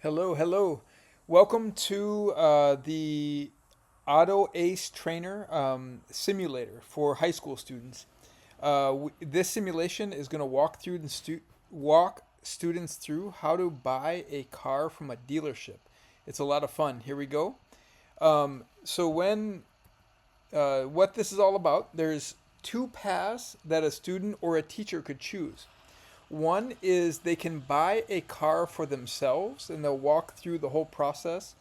Hello, hello. Welcome to the Auto Ace Trainer simulator for high school students. This simulation is going to walk students through how to buy a car from a dealership. It's a lot of fun. Here we go. So when what this is all about, there's two paths that a student or a teacher could choose. One is they can buy a car for themselves and they'll walk through the whole process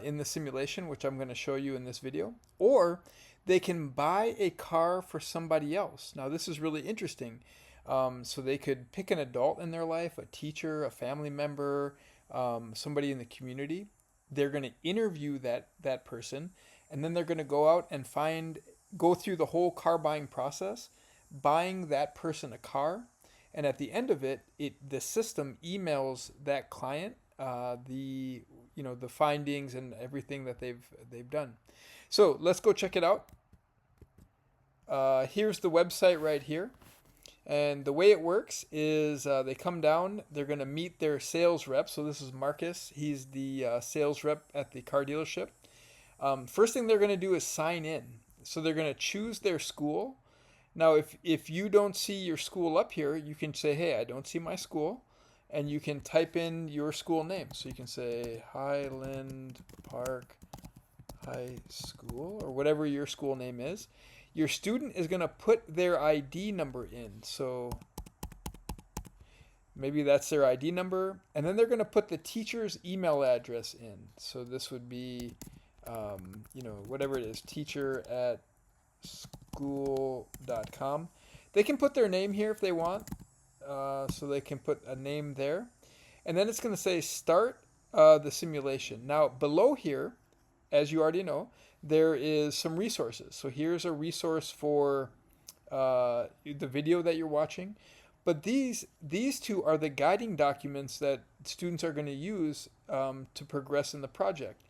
in the simulation, which I'm going to show you in this video. Or they can buy a car for somebody else. Now, this is really interesting. So they could pick an adult in their life, a teacher, a family member, somebody in the community. They're going to interview that person, and then they're going to go out and go through the whole car buying process, buying that person a car, and at the end of the system emails that client the findings and everything that they've done. So let's go check it out. Here's the website right here, and the way it works is they come down. They're going to meet their sales rep. So this is Marcus. He's the sales rep at the car dealership. First thing they're going to do is sign in. So they're going to choose their school. Now, if you don't see your school up here, you can say, hey, I don't see my school. And you can type in your school name. So you can say Highland Park High School or whatever your school name is. Your student is going to put their ID number in. So maybe that's their ID number. And then they're going to put the teacher's email address in. So this would be, whatever it is, teacher at school.com. They can put their name here if they want. So they can put a name there. And then it's going to say start the simulation. Now, below here, as you already know, there is some resources. So here's a resource for the video that you're watching. But these two are the guiding documents that students are going to use to progress in the project.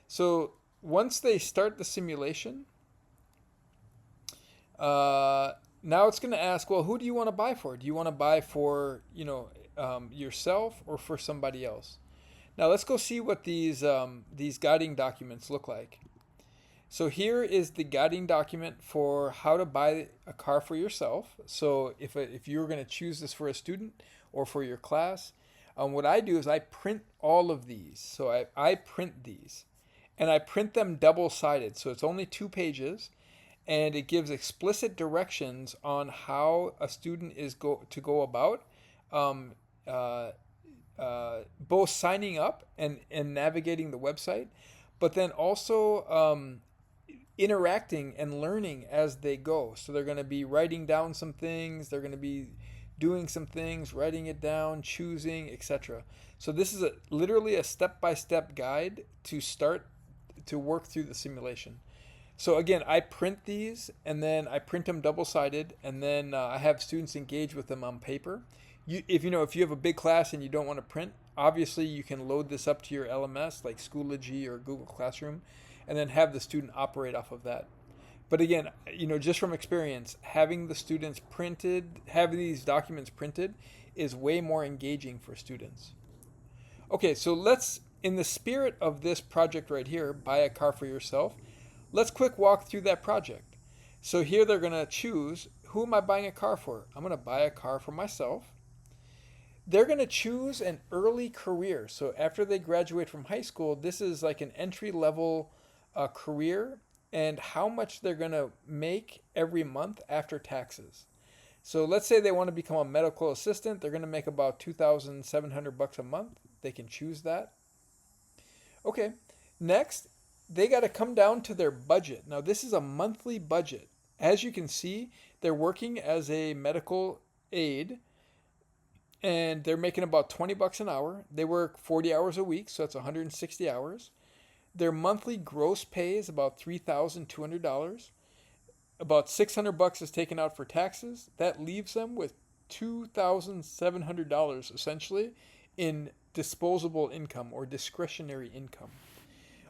So once they start the simulation, now it's going to ask, well, who do you want to buy for? Do you want to buy for, yourself or for somebody else? Now let's go see what these guiding documents look like. So here is the guiding document for how to buy a car for yourself. So if you're going to choose this for a student or for your class, what I do is I print all of these. So I print these, and I print them double-sided. So it's only 2 pages. And it gives explicit directions on how a student is to go about both signing up and navigating the website, but then also interacting and learning as they go. So they're going to be writing down some things, they're going to be doing some things, writing it down, choosing, etc. So this is literally a step-by-step guide to start to work through the simulation. So again, I print these, and then I print them double-sided, and then I have students engage with them on paper. If you have a big class and you don't want to print, obviously you can load this up to your LMS like Schoology or Google Classroom, and then have the student operate off of that. But again, just from experience, having these documents printed is way more engaging for students. Okay, so let's, in the spirit of this project right here, buy a car for yourself. Let's quick walk through that project. So here they're going to choose, who am I buying a car for? I'm going to buy a car for myself. They're going to choose an early career. So after they graduate from high school, this is like an entry level career and how much they're going to make every month after taxes. So let's say they want to become a medical assistant. They're going to make about $2,700 a month. They can choose that. Okay, next, they got to come down to their budget. Now, this is a monthly budget. As you can see, they're working as a medical aide, and they're making about $20 an hour. They work 40 hours a week, so that's 160 hours. Their monthly gross pay is about $3,200. About $600 is taken out for taxes. That leaves them with $2,700 essentially in disposable income or discretionary income.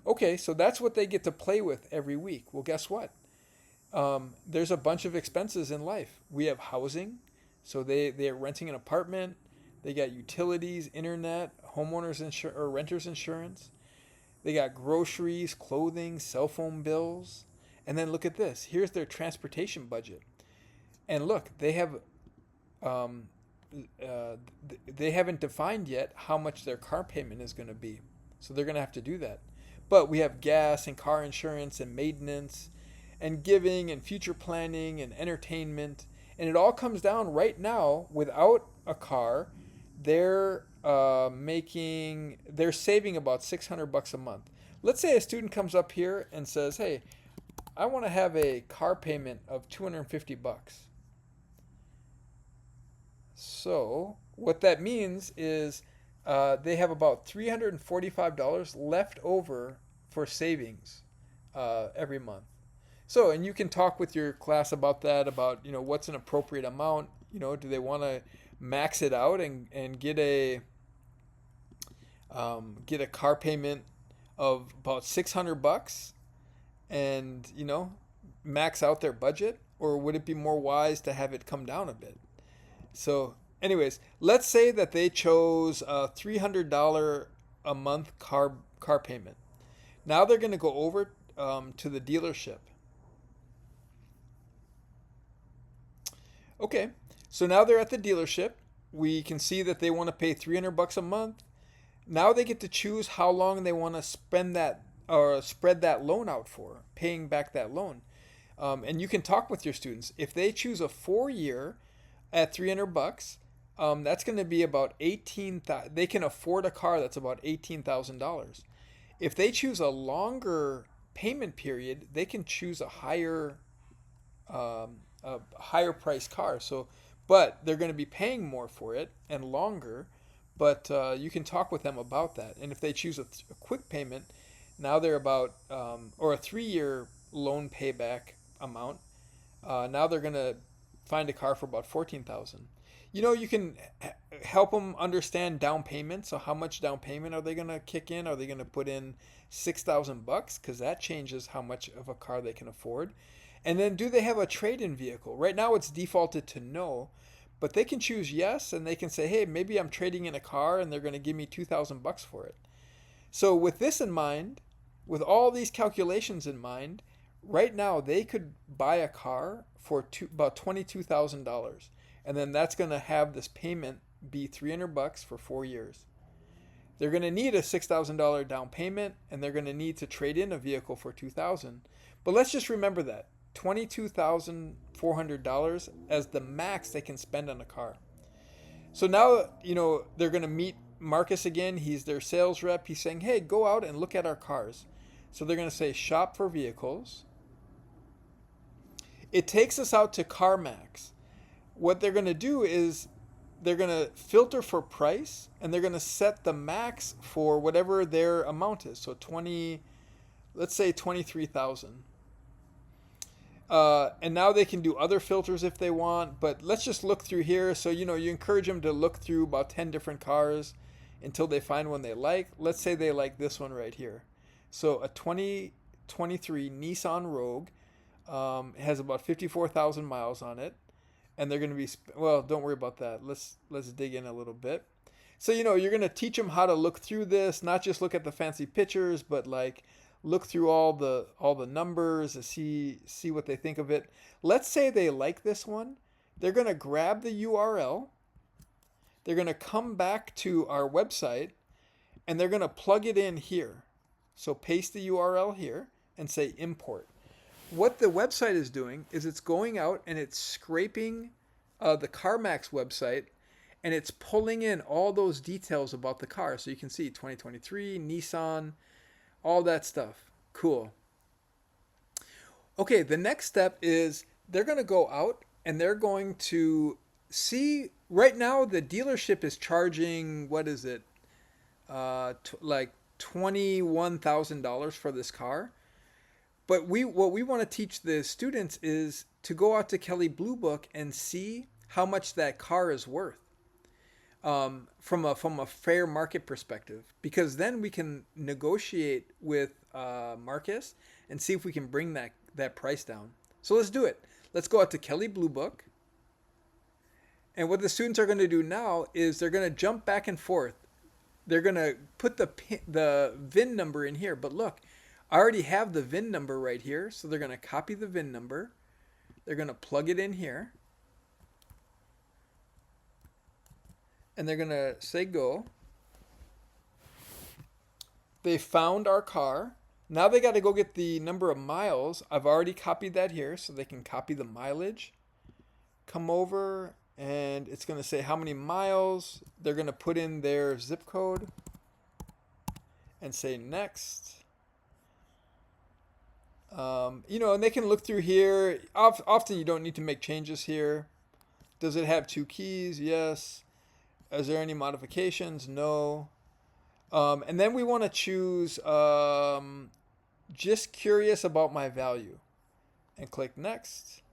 Okay, so that's what they get to play with every week. Well, guess what? There's a bunch of expenses in life. We have housing, so they're renting an apartment. They got utilities, internet, homeowners insur or renters insurance. They got groceries, clothing, cell phone bills. And then look at this. Here's their transportation budget. And look, um, they haven't defined yet how much their car payment is going to be. So they're going to have to do that. But we have gas and car insurance and maintenance and giving and future planning and entertainment. And it all comes down right now without a car. They're saving about $600 a month. Let's say a student comes up here and says, "Hey, I want to have a car payment of $250." So what that means is they have about $345 left over for savings every month. So, and you can talk with your class about that, about, what's an appropriate amount. Do they want to max it out and get a car payment of about $600 and, max out their budget? Or would it be more wise to have it come down a bit? So, anyways, let's say that they chose a $300 a month car payment. Now they're going to go over to the dealership. Okay, so now they're at the dealership. We can see that they want to pay $300 a month. Now they get to choose how long they want to spend that or spread that loan out for, paying back that loan. And you can talk with your students. If they choose a 4-year at $300, that's going to be about 18,000. They can afford a car that's about $18,000. If they choose a longer payment period, they can choose a higher price car. So, but they're going to be paying more for it and longer. But you can talk with them about that. And if they choose a quick payment, now they're about or a 3-year loan payback amount. Now they're going to find a car for about 14,000. You can help them understand down payment. So how much down payment are they going to kick in? Are they going to put in $6,000? Because that changes how much of a car they can afford. And then do they have a trade-in vehicle? Right now it's defaulted to no, but they can choose yes, and they can say, hey, maybe I'm trading in a car and they're going to give me $2,000 for it. So with this in mind, with all these calculations in mind, right now they could buy a car for about $22,000. And then that's going to have this payment be $300 for 4 years. They're going to need a $6,000 down payment, and they're going to need to trade in a vehicle for $2,000. But let's just remember that $22,400 as the max they can spend on a car. So now, they're going to meet Marcus again. He's their sales rep. He's saying, hey, go out and look at our cars. So they're going to say shop for vehicles. It takes us out to CarMax. What they're going to do is they're going to filter for price, and they're going to set the max for whatever their amount is. So let's say 23,000. And now they can do other filters if they want, but let's just look through here. So, you encourage them to look through about 10 different cars until they find one they like. Let's say they like this one right here. So a 2023 Nissan Rogue has about 54,000 miles on it. And they're going to be, well, don't worry about that. Let's dig in a little bit. So, you're going to teach them how to look through this, not just look at the fancy pictures, but look through all the numbers and see what they think of it. Let's say they like this one. They're going to grab the URL. They're going to come back to our website, and they're going to plug it in here. So paste the URL here and say import. What the website is doing is it's going out and it's scraping the CarMax website, and it's pulling in all those details about the car. So you can see 2023, Nissan, all that stuff. Cool. Okay, the next step is they're going to go out and they're going to see. Right now the dealership is charging, what is it? Like $21,000 for this car. But what we want to teach the students is to go out to Kelley Blue Book and see how much that car is worth from a fair market perspective, because then we can negotiate with Marcus and see if we can bring that price down. So let's do it. Let's go out to Kelley Blue Book, And what the students are going to do now is they're going to jump back and forth. They're going to put the VIN number in here. But look, I already have the VIN number right here. So they're going to copy the VIN number. They're going to plug it in here. And they're going to say go. They found our car. Now they got to go get the number of miles. I've already copied that here, so they can copy the mileage. Come over, and it's going to say how many miles. They're going to put in their zip code and say next. And they can look through here. Often you don't need to make changes here. Does it have 2 keys? Yes. Is there any modifications? No. And then we want to choose just curious about my value and click next.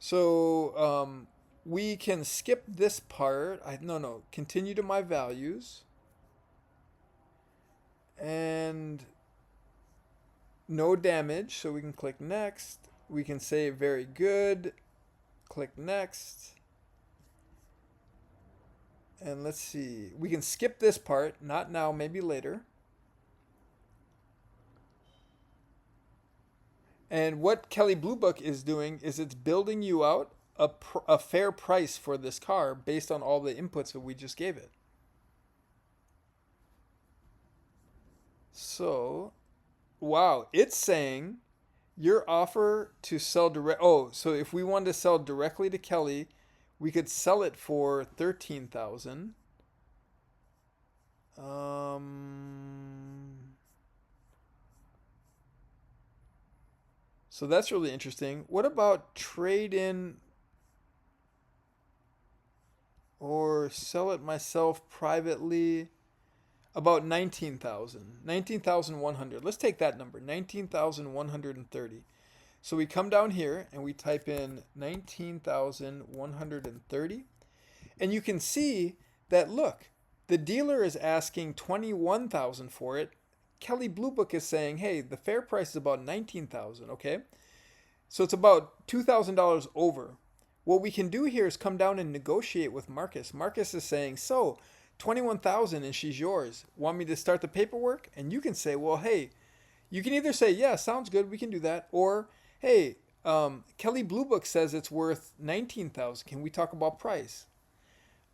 So we can skip this part. Continue to my values. And no damage, so we can click next. We can say very good. Click next. And let's see, we can skip this part, not now, maybe later. And what Kelley Blue Book is doing is it's building you out a fair price for this car based on all the inputs that we just gave it. So, wow, it's saying your offer to sell direct. Oh, so if we wanted to sell directly to Kelley, we could sell it for $13,000. So that's really interesting. What about trade in or sell it myself privately? About 19,000. 19,100. Let's take that number. 19,130. So we come down here and we type in 19,130. And you can see that, look, the dealer is asking 21,000 for it. Kelley Blue Book is saying, hey, the fair price is about 19,000, okay? So it's about $2,000 over. What we can do here is come down and negotiate with Marcus. Marcus is saying, so 21,000 and she's yours. Want me to start the paperwork? And you can say, well, hey, you can either say, yeah, sounds good, we can do that, or hey, Kelley Blue Book says it's worth 19,000. Can we talk about price?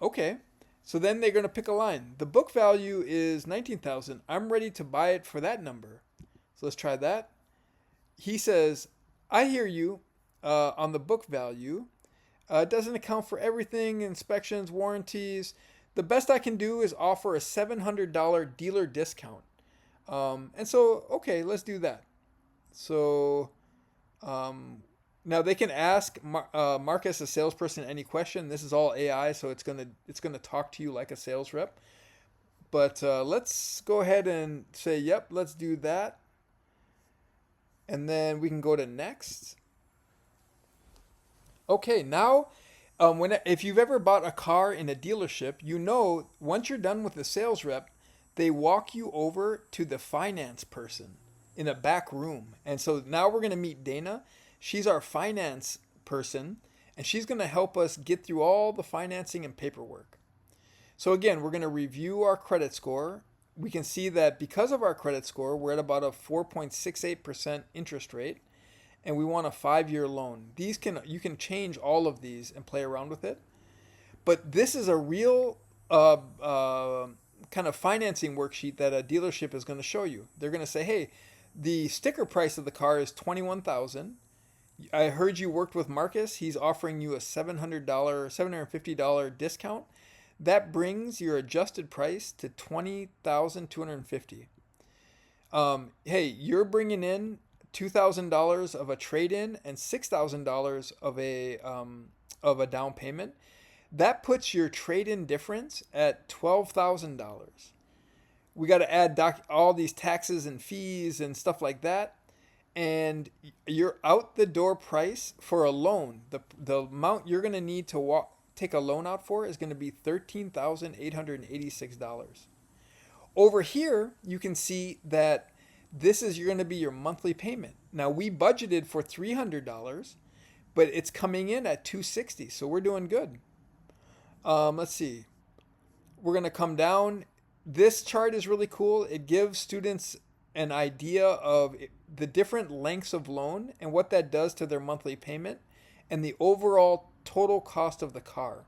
Okay. So then they're going to pick a line. The book value is 19,000. I'm ready to buy it for that number. So let's try that. He says, I hear you on the book value. It doesn't account for everything, inspections, warranties. The best I can do is offer a $700 dealer discount. And so, okay, let's do that. So now they can ask Marcus, a salesperson, any question. This is all AI, so it's gonna talk to you like a sales rep. But let's go ahead and say, yep, let's do that. And then we can go to next. Okay, now if you've ever bought a car in a dealership, you know once you're done with the sales rep, they walk you over to the finance person in a back room. And so now we're going to meet Dana. She's our finance person, and she's going to help us get through all the financing and paperwork. So again, we're going to review our credit score. We can see that because of our credit score, we're at about a 4.68% interest rate, and we want a 5-year loan. You can change all of these and play around with it. But this is a real kind of financing worksheet that a dealership is going to show you. They're going to say, hey, the sticker price of the car is $21,000. I heard you worked with Marcus. He's offering you a $750 discount. That brings your adjusted price to $20,250. Hey, you're bringing in $2,000 of a trade-in and $6,000 of a down payment. That puts your trade-in difference at $12,000. We got to add all these taxes and fees and stuff like that. And your out the door price for a loan, the amount you're going to need to take a loan out for is going to be $13,886. Over here, you can see that this is going to be your monthly payment. Now, we budgeted for $300 but it's coming in at 260. So we're doing good. Let's see. We're going to come down. This chart is really cool. It gives students an idea of the different lengths of loan and what that does to their monthly payment and the overall total cost of the car.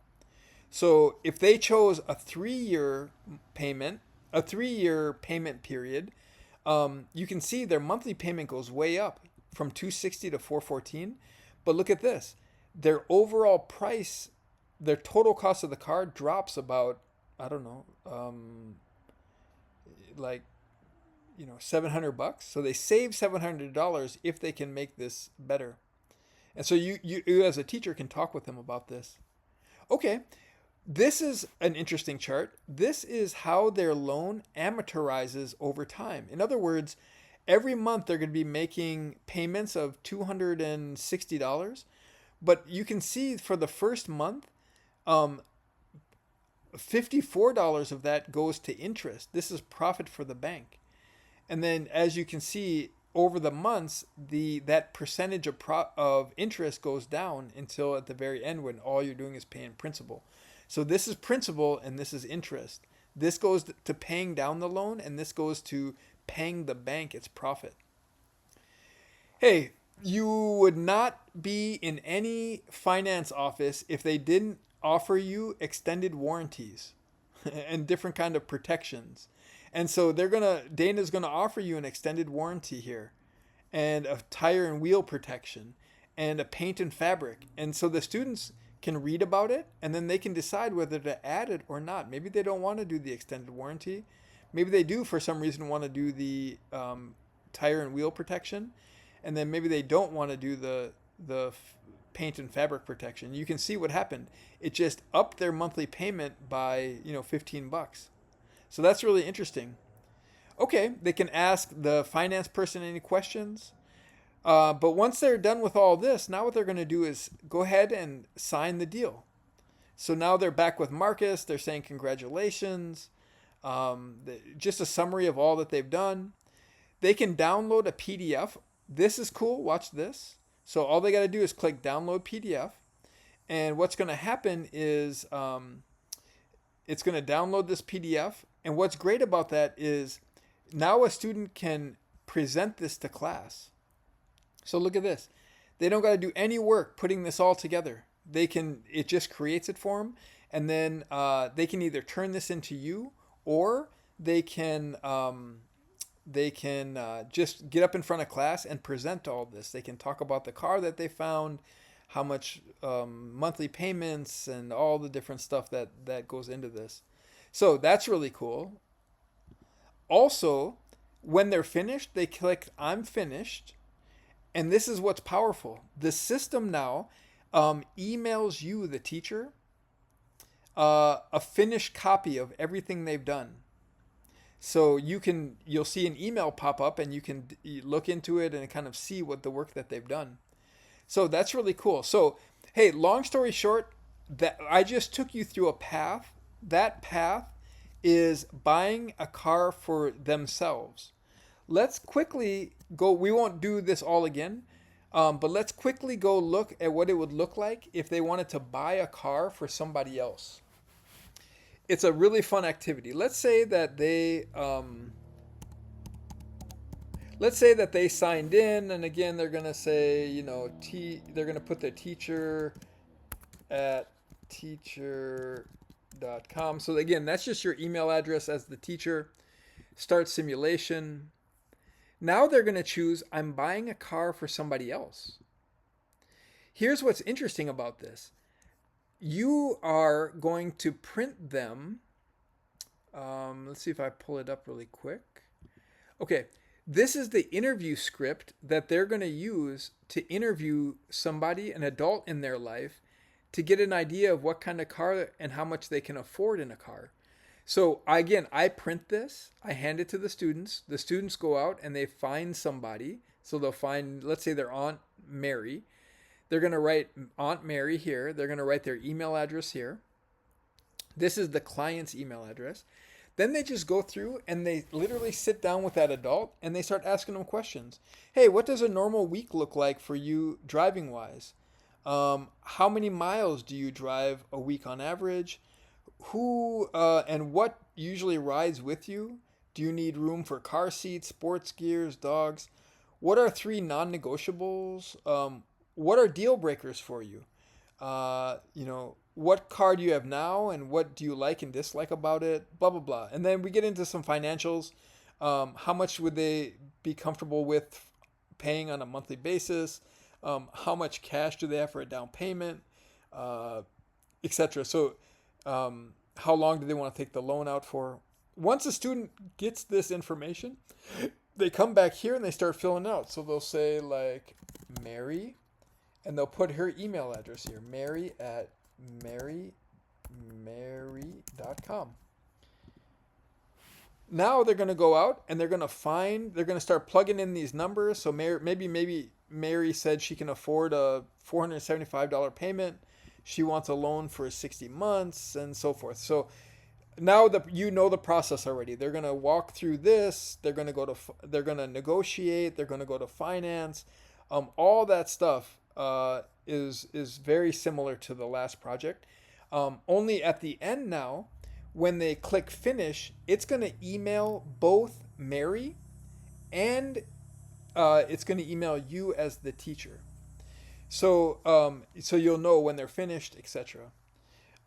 So if they chose a 3-year payment, a 3-year payment period, you can see their monthly payment goes way up from 260 to 414. But look at this. Their overall price, their total cost of the car drops about, I don't know, like, $700. So they save $700 if they can make this better. And so you as a teacher can talk with them about this. Okay, this is an interesting chart. This is how their loan amortizes over time. In other words, every month they're going to be making payments of $260. But you can see for the first month, $54 of that goes to interest. This is profit for the bank. And then as you can see over the months, that percentage of interest goes down until at the very end when all you're doing is paying principal. So this is principal and this is interest. This goes to paying down the loan and this goes to paying the bank its profit. Hey, you would not be in any finance office if they didn't offer you extended warranties and different kind of protections. And so Dana's gonna offer you an extended warranty here, and a tire and wheel protection, and a paint and fabric. And so the students can read about it, and then they can decide whether to add it or not. Maybe they don't want to do the extended warranty. Maybe they do for some reason want to do the tire and wheel protection, and then maybe they don't want to do the paint and fabric protection. You can see what happened. It just upped their monthly payment by $15. So that's really interesting. Okay, they can ask the finance person any questions. But once they're done with all this, now what they're going to do is go ahead and sign the deal. So now they're back with Marcus. They're saying congratulations. Just a summary of all that they've done. They can download a PDF. This is cool. Watch this. So all they got to do is click download PDF. And what's going to happen is it's going to download this PDF. And what's great about that is now a student can present this to class. So look at this. They don't got to do any work putting this all together. It just creates it for them. And then they can either turn this into you, or they can just get up in front of class and present all this. They can talk about the car that they found, how much monthly payments, and all the different stuff that goes into this. So that's really cool. Also, when they're finished, they click I'm finished. And this is what's powerful. The system now emails you, the teacher, a finished copy of everything they've done. So you'll see an email pop up and you can look into it and kind of see what the work that they've done. So that's really cool. So, hey, long story short, that I just took you through a path. That path is buying a car for themselves. Let's quickly go. We won't do this all again, but let's quickly go look at what it would look like if they wanted to buy a car for somebody else. It's a really fun activity. Let's say that they signed in, and again they're gonna say, they're gonna put their teacher at teacher.com. So again, that's just your email address as the teacher. Start simulation. Now they're going to choose, I'm buying a car for somebody else. Here's what's interesting about this. You are going to print them. Let's see if I pull it up really quick. Okay, this is the interview script that they're going to use to interview somebody, an adult in their life, to get an idea of what kind of car and how much they can afford in a car. So again, I print this, I hand it to the students. The students go out and they find somebody. So they'll find, let's say their Aunt Mary. They're going to write Aunt Mary here. They're going to write their email address here. This is the client's email address. Then they just go through and they literally sit down with that adult and they start asking them questions. Hey, what does a normal week look like for you driving wise? How many miles do you drive a week on average? Who and what usually rides with you? Do you need room for car seats, sports gears, dogs? What are three non-negotiables? What are deal breakers for you? What car do you have now, and what do you like and dislike about it? Blah blah blah. And then we get into some financials. How much would they be comfortable with paying on a monthly basis? How much cash do they have for a down payment, etc. So, how long do they want to take the loan out for? Once a student gets this information, they come back here and they start filling out. So they'll say like Mary, and they'll put her email address here, mary@mary.com. Now they're going to go out and they're going to start plugging in these numbers. So maybe Mary said she can afford a $475 payment. She wants a loan for 60 months and so forth. So now the process already. They're going to walk through this. They're going to negotiate. They're going to go to finance. All that stuff is very similar to the last project. Only at the end now, when they click finish, it's going to email both Mary and it's going to email you as the teacher. So you'll know when they're finished, etc.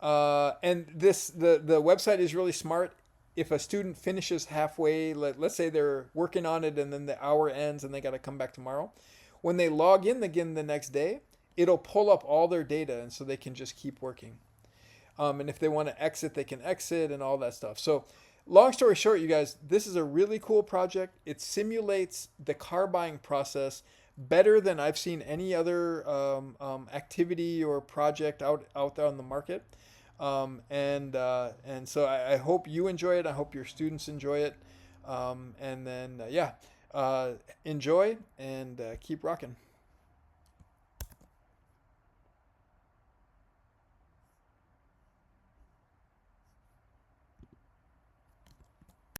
And the website is really smart. If a student finishes halfway, let's say they're working on it and then the hour ends and they got to come back tomorrow, when they log in again the next day, it'll pull up all their data, and so they can just keep working. And if they want to exit, they can exit and all that stuff. So long story short, you guys, this is a really cool project. It simulates the car buying process better than I've seen any other activity or project out there on the market. And so I hope you enjoy it. I hope your students enjoy it. And then, enjoy and keep rocking.